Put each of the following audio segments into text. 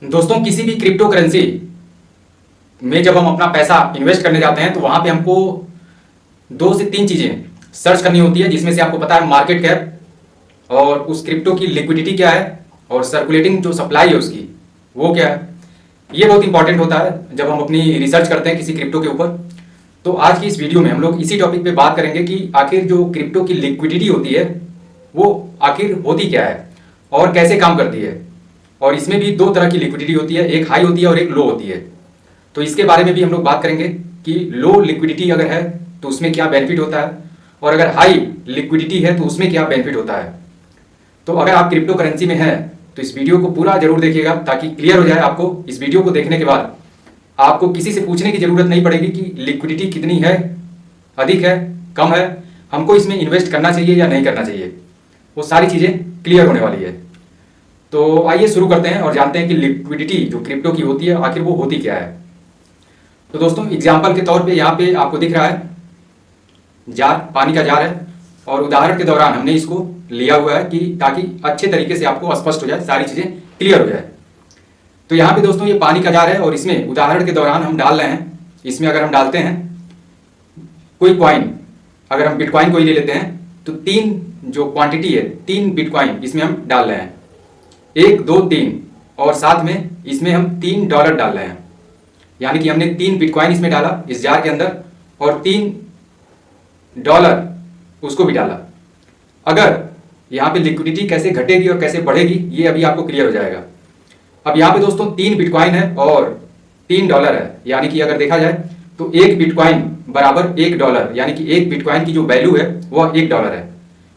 दोस्तों, किसी भी क्रिप्टो करेंसी में जब हम अपना पैसा इन्वेस्ट करने जाते हैं तो वहां पे हमको 2 से 3 चीजें सर्च करनी होती है, जिसमें से आपको पता है मार्केट कैप और उस क्रिप्टो की लिक्विडिटी क्या है और सर्कुलेटिंग जो सप्लाई है उसकी वो क्या है। ये बहुत इंपॉर्टेंट होता है जब हम अपनी रिसर्च करते हैं किसी क्रिप्टो के ऊपर। तो आज की इस वीडियो में हम लोग इसी टॉपिक पे बात करेंगे कि आखिर जो क्रिप्टो की लिक्विडिटी होती है वो आखिर होती क्या है और कैसे काम करती है। और इसमें भी 2 तरह की लिक्विडिटी होती है, एक हाई होती है और एक लो होती है। तो इसके बारे में भी हम लोग बात करेंगे कि लो लिक्विडिटी अगर है तो उसमें क्या बेनिफिट होता है और अगर हाई लिक्विडिटी है तो उसमें क्या बेनिफिट होता है। तो अगर आप क्रिप्टो करेंसी में हैं तो इस वीडियो को पूरा जरूर देखिएगा ताकि क्लियर हो जाए आपको। इस वीडियो को देखने के बाद आपको किसी से पूछने की जरूरत नहीं पड़ेगी कि लिक्विडिटी कितनी है, अधिक है, कम है, हमको इसमें इन्वेस्ट करना चाहिए या नहीं करना चाहिए। वो सारी चीज़ें क्लियर होने वाली है। तो आइए शुरू करते हैं और जानते हैं कि लिक्विडिटी जो क्रिप्टो की होती है आखिर वो होती क्या है। तो दोस्तों, एग्जाम्पल के तौर पे यहाँ पे आपको दिख रहा है जार, पानी का जार है और उदाहरण के दौरान हमने इसको लिया हुआ है कि ताकि अच्छे तरीके से आपको स्पष्ट हो जाए, सारी चीज़ें क्लियर हो जाए। तो यहाँ पे दोस्तों ये पानी का जार है और इसमें उदाहरण के दौरान हम डाल रहे हैं, इसमें अगर हम डालते हैं कोई कॉइन, अगर हम बिटकॉइन को ही ले लेते हैं तो 3 जो क्वांटिटी है 3 बिटकॉइन इसमें हम डाल रहे हैं, 1, 2, 3 और साथ में इसमें हम $3 डाल रहे हैं। यानी कि हमने 3 बिटकॉइन इसमें डाला इस जार के अंदर और $3 उसको भी डाला। अगर यहाँ पे लिक्विडिटी कैसे घटेगी और कैसे बढ़ेगी ये अभी आपको क्लियर हो जाएगा। अब यहाँ पे दोस्तों 3 बिटकॉइन है और $3 है, यानी कि अगर देखा जाए तो 1 बिटकॉइन बराबर $1, यानी कि 1 बिटकॉइन की जो वैल्यू है वह $1 है।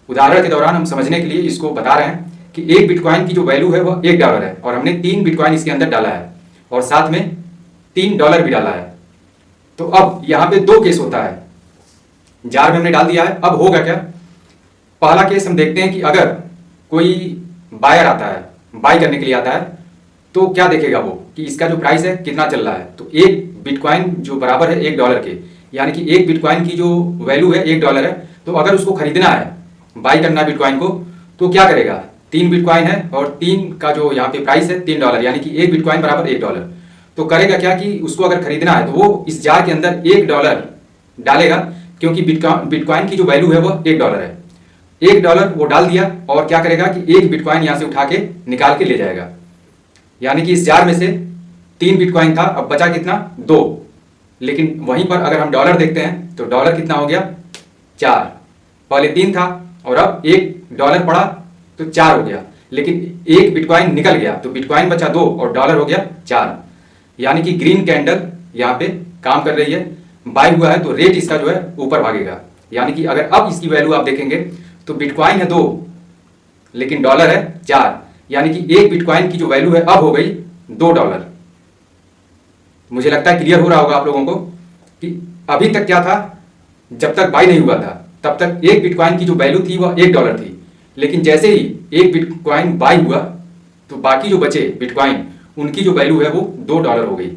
उदाहरण के दौरान हम समझने के लिए इसको बता रहे हैं कि 1 बिटकॉइन की जो वैल्यू है वह $1 है और हमने 3 बिटकॉइन इसके अंदर डाला है और साथ में $3 भी डाला है। तो अब यहाँ पे 2 केस होता है, जार में हमने डाल दिया है। अब होगा क्या, पहला केस हम देखते हैं कि अगर कोई बायर आता है, बाय करने के लिए आता है, तो क्या देखेगा वो कि इसका जो प्राइस है कितना चल रहा है। तो 1 बिटकॉइन जो बराबर है $1 के, यानी कि 1 बिटकॉइन की जो वैल्यू है $1 है। तो अगर उसको खरीदना है, बाई करना है बिटकॉइन को, तो क्या करेगा, 3 बिटकॉइन है और 3 का जो यहाँ पे प्राइस है $3, यानी कि 1 बिटकॉइन बराबर $1। तो करेगा क्या कि उसको अगर खरीदना है तो वो इस जार के अंदर $1 डालेगा, क्योंकि बिटकॉइन की जो वैल्यू है वह $1 है। $1 वो डाल दिया और क्या करेगा कि 1 बिटकॉइन यहाँ से उठा के निकाल के ले जाएगा। यानी कि इस जार में से 3 बिटकॉइन था, अब बचा कितना, 2। लेकिन वहीं पर अगर हम डॉलर देखते हैं तो डॉलर कितना हो गया, 4। पहले 3 था और अब $1 पड़ा तो 4 हो गया। लेकिन 1 बिटकॉइन निकल गया तो बिटकॉइन बचा 2 और डॉलर हो गया 4। यानी कि ग्रीन कैंडल यहाँ पे काम कर रही है, बाय हुआ है तो रेट इसका जो है ऊपर भागेगा। यानी कि अगर अब इसकी वैल्यू आप देखेंगे तो बिटकॉइन है 2 लेकिन डॉलर है 4, यानी कि 1 बिटकॉइन की जो वैल्यू है अब हो गई $2। मुझे लगता है क्लियर हो रहा होगा आप लोगों को कि अभी तक क्या था, जब तक बाय नहीं हुआ था तब तक 1 बिटकॉइन की जो वैल्यू थी वह $1 थी। लेकिन जैसे ही 1 बिटकॉइन बाय हुआ तो बाकी जो बचे बिटकॉइन उनकी जो वैल्यू है वो $2 हो गई।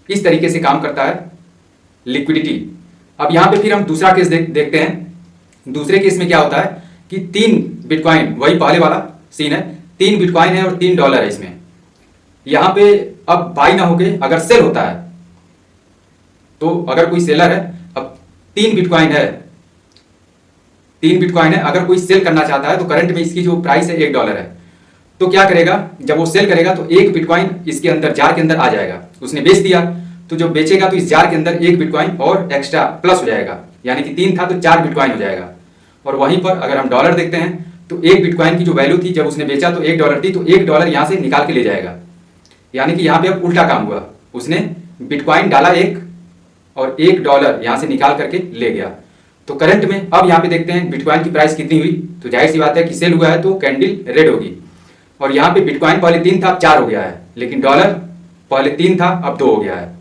इस तरीके से काम करता है लिक्विडिटी। अब यहाँ पे फिर हम दूसरा केस देखते हैं। दूसरे केस में क्या होता है कि 3 बिटकॉइन, वही पहले वाला सीन है, 3 बिटकॉइन है और $3 है इसमें। यहाँ पे अब बाई ना होके अगर सेल होता है तो अगर कोई सेलर है, अब 3 बिटकॉइन है, 3 बिटकॉइन है, अगर कोई सेल करना चाहता है तो करंट में इसकी जो प्राइस है $1 है, तो क्या करेगा, जब वो सेल करेगा तो 1 बिटकॉइन इसके अंदर, जार के अंदर आ जाएगा। उसने बेच दिया तो जो बेचेगा तो इस जार के अंदर 1 बिटकॉइन और एक्स्ट्रा प्लस हो जाएगा, यानी कि 3 था तो 4 बिटकॉइन हो जाएगा। और वहीं पर अगर हम डॉलर देखते हैं तो 1 बिटकॉइन की जो वैल्यू थी जब उसने बेचा तो $1 थी, तो $1 यहाँ से निकाल के ले जाएगा। यानी कि यहाँ पे अब उल्टा काम हुआ, उसने बिटकॉइन डाला 1 और $1 यहाँ से निकाल करके ले गया। तो करंट में अब यहाँ पे देखते हैं बिटकॉइन की प्राइस कितनी हुई, तो जाहिर सी बात है कि सेल हुआ है तो कैंडल रेड होगी। और यहाँ पे बिटकॉइन पहले 3 था अब 4 हो गया है, लेकिन डॉलर पहले 3 था अब 2 हो गया है।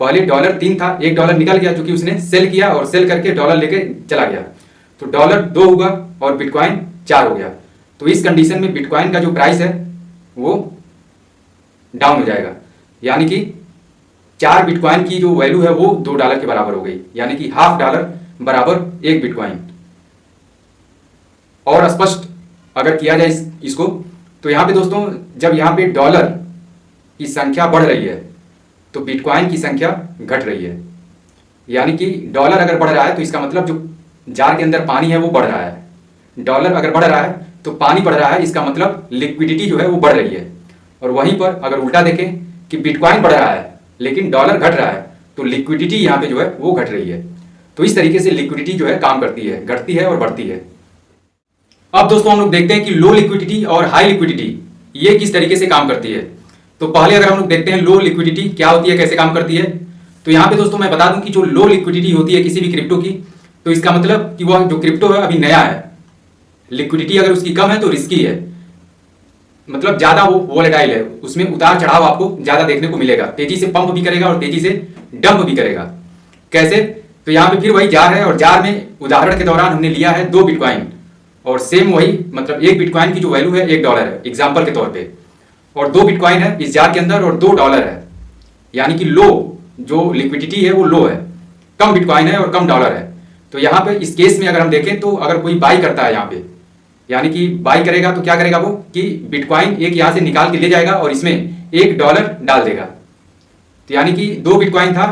पहले डॉलर 3 था, $1 निकल गया क्योंकि उसने सेल किया और सेल करके डॉलर लेके चला गया, तो डॉलर 2 होगा और बिटकॉइन 4 हो गया। तो इस कंडीशन में बिटकॉइन का जो प्राइस है वो डाउन हो जाएगा, यानी कि 4 बिटकॉइन की जो वैल्यू है वो $2 के बराबर हो गई, यानी कि $1/2 बराबर 1 बिटकॉइन। और स्पष्ट अगर किया जाए इसको तो यहाँ पे दोस्तों जब यहाँ पे डॉलर की संख्या बढ़ रही है तो बिटकॉइन की संख्या घट रही है। यानी कि डॉलर अगर बढ़ रहा है तो इसका मतलब जो जार के अंदर पानी है वो बढ़ रहा है। डॉलर अगर बढ़ रहा है तो पानी बढ़ रहा है, इसका मतलब लिक्विडिटी जो है वो बढ़ रही है। और वहीं पर अगर उल्टा देखें कि बिटकॉइन बढ़ रहा है लेकिन डॉलर घट रहा है तो लिक्विडिटी यहाँ पे जो है वो घट रही है। तो इस तरीके से लिक्विडिटी जो है काम करती है, घटती है और बढ़ती है। अब दोस्तों हम लोग देखते हैं कि लो लिक्विडिटी और हाई लिक्विडिटी ये किस तरीके से काम करती है। तो पहले अगर हम लोग देखते हैं लो लिक्विडिटी क्या होती है, कैसे काम करती है। तो यहाँ पे दोस्तों मैं बता दूं कि जो लो लिक्विडिटी होती है किसी भी क्रिप्टो की, तो इसका मतलब कि वह जो क्रिप्टो है अभी नया है। लिक्विडिटी अगर उसकी कम है तो रिस्की है, मतलब ज्यादा वो वोलेटाइल है, उसमें उतार चढ़ाव आपको ज्यादा देखने को मिलेगा। तेजी से पंप भी करेगा और तेजी से डंप भी करेगा। कैसे? तो यहाँ पे फिर वही जार है और जार में उदाहरण के दौरान हमने लिया है 2 बिटकॉइन और सेम वही मतलब 1 बिटकॉइन की जो वैल्यू है $1 है एग्जाम्पल के तौर पे, और 2 बिटकॉइन है इस जार के अंदर और $2 है। यानी कि लो जो लिक्विडिटी है वो लो है, कम बिटकॉइन है और कम डॉलर है। तो यहाँ पे इस केस में अगर हम देखें तो अगर कोई बाई करता है यहाँ पे, यानी कि बाई करेगा तो क्या करेगा वो कि बिटकॉइन एक यहाँ से निकाल के ले जाएगा और इसमें $1 डाल देगा। तो यानी कि 2 बिटकॉइन था,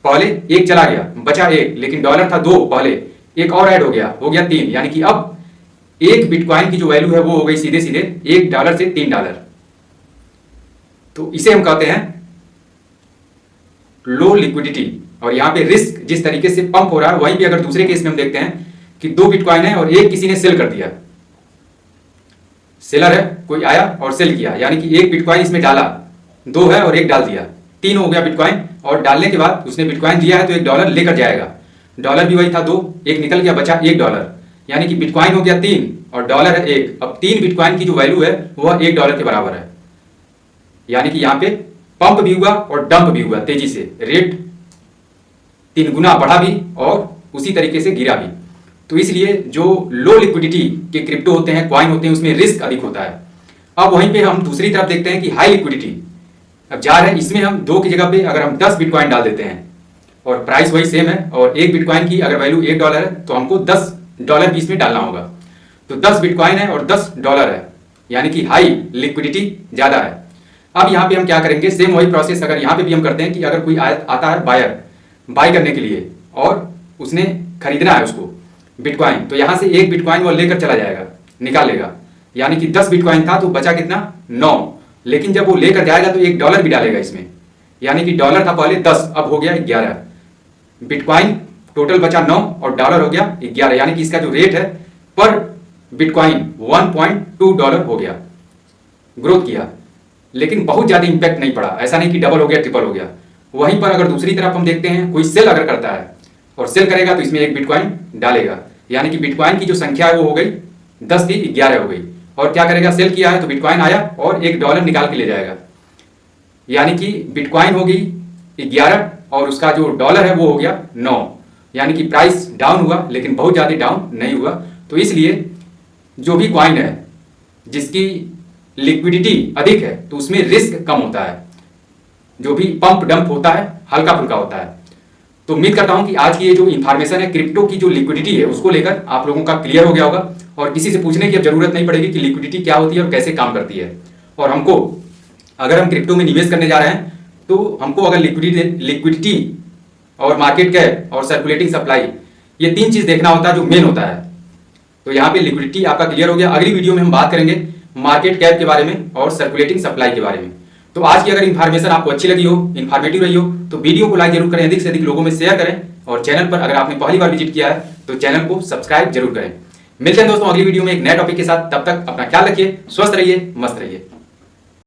पहले 1 चला गया, बचा 1, लेकिन डॉलर था 2 पहले, 1 और ऐड हो गया 3। यानी कि अब 1 बिटकॉइन की जो वैल्यू है वो हो गई सीधे सीधे $1 से $3। तो इसे हम कहते हैं लो लिक्विडिटी। और यहाँ पे रिस्क जिस तरीके से पंप हो रहा है, वहीं पे अगर दूसरे केस में हम देखते हैं कि 2 बिटकॉइन है और 1 किसी ने सेल कर दिया, सेलर है कोई आया और सेल किया, यानी कि 1 बिटकॉइन इसमें डाला, 2 है और 1 डाल दिया, 3 हो गया बिटकॉइन। और डालने के बाद उसने बिटकॉइन दिया है तो $1 लेकर जाएगा, डॉलर भी वही था 2, 1 निकल गया, बचा $1, यानी कि बिटकॉइन हो गया 3 और डॉलर है 1। अब 3 बिटकॉइन की जो वैल्यू है वह $1 के बराबर है। यानी कि यहाँ पे पंप भी हुआ और डंप भी हुआ, तेजी से रेट 3 गुना बढ़ा भी और उसी तरीके से गिरा भी। तो इसलिए जो लो लिक्विडिटी के क्रिप्टो होते हैं, कॉइन होते हैं, उसमें रिस्क अधिक होता है। अब वहीं पे हम दूसरी तरफ देखते हैं कि हाई लिक्विडिटी अब जार है, इसमें हम 2 की जगह पे अगर हम 10 बिटकॉइन डाल देते हैं और प्राइस वही सेम है और 1 बिटकॉइन की अगर वैल्यू $1 है तो हमको $10 भी इसमें डालना होगा। तो 10 बिटकॉइन है और $10 है, यानी कि हाई लिक्विडिटी ज्यादा है। अब यहाँ पे हम क्या करेंगे, सेम वही प्रोसेस अगर यहाँ पे भी हम करते हैं कि अगर कोई आता है बायर बाई करने के लिए और उसने खरीदना है उसको बिटकॉइन, तो यहाँ से 1 बिटकॉइन वो लेकर चला जाएगा, निकाल लेगा। यानी कि 10 बिटकॉइन था तो बचा कितना 9, लेकिन जब वो लेकर जाएगा तो $1 भी डालेगा इसमें, यानी कि डॉलर था पहले 10 अब हो गया 11, बिटकॉइन टोटल बचा 9 और डॉलर हो गया 11, यानी कि इसका जो रेट है पर बिटकॉइन $1.2 हो गया, ग्रोथ किया, लेकिन बहुत ज्यादा इंपैक्ट नहीं पड़ा। ऐसा नहीं कि डबल हो गया ट्रिपल हो गया। वहीं पर अगर दूसरी तरफ हम देखते हैं कोई सेल अगर करता है और सेल करेगा तो इसमें 1 बिटकॉइन डालेगा, यानी कि बिटकॉइन की जो संख्या है वो हो गई 10 थी 11 हो गई। और क्या करेगा, सेल किया है तो बिटकॉइन आया और $1 निकाल के ले जाएगा, यानी कि बिटकॉइन हो गई 11 और उसका जो डॉलर है वो हो गया 9, यानी कि प्राइस डाउन हुआ लेकिन बहुत ज्यादा डाउन नहीं हुआ। तो इसलिए जो भी कॉइन है जिसकी लिक्विडिटी अधिक है तो उसमें रिस्क कम होता है, जो भी पंप डंप होता है हल्का फुल्का होता है। तो उम्मीद करता हूं कि आज की ये जो इन्फॉर्मेशन है क्रिप्टो की जो लिक्विडिटी है उसको लेकर आप लोगों का क्लियर हो गया होगा और किसी से पूछने की अब जरूरत नहीं पड़ेगी कि लिक्विडिटी क्या होती है और कैसे काम करती है। और हमको अगर हम क्रिप्टो में निवेश करने जा रहे हैं तो हमको अगर लिक्विडिटी और मार्केट कैप और सर्कुलेटिंग सप्लाई ये 3 चीज देखना होता है जो मेन होता है। तो यहाँ पे लिक्विडिटी आपका क्लियर हो गया। अगली वीडियो में हम बात करेंगे मार्केट कैप के बारे में और सर्कुलेटिंग सप्लाई के बारे में। तो आज की अगर इन्फॉर्मेशन आपको अच्छी लगी हो, इन्फॉर्मेटिव रही हो, तो वीडियो को लाइक जरूर करें, अधिक से अधिक लोगों में शेयर करें और चैनल पर अगर आपने पहली बार विजिट किया है तो चैनल को सब्सक्राइब जरूर करें। मिलते हैं दोस्तों अगली वीडियो में एक नए टॉपिक के साथ। तब तक अपना ख्याल रखिए, स्वस्थ रहिए, मस्त रहिए।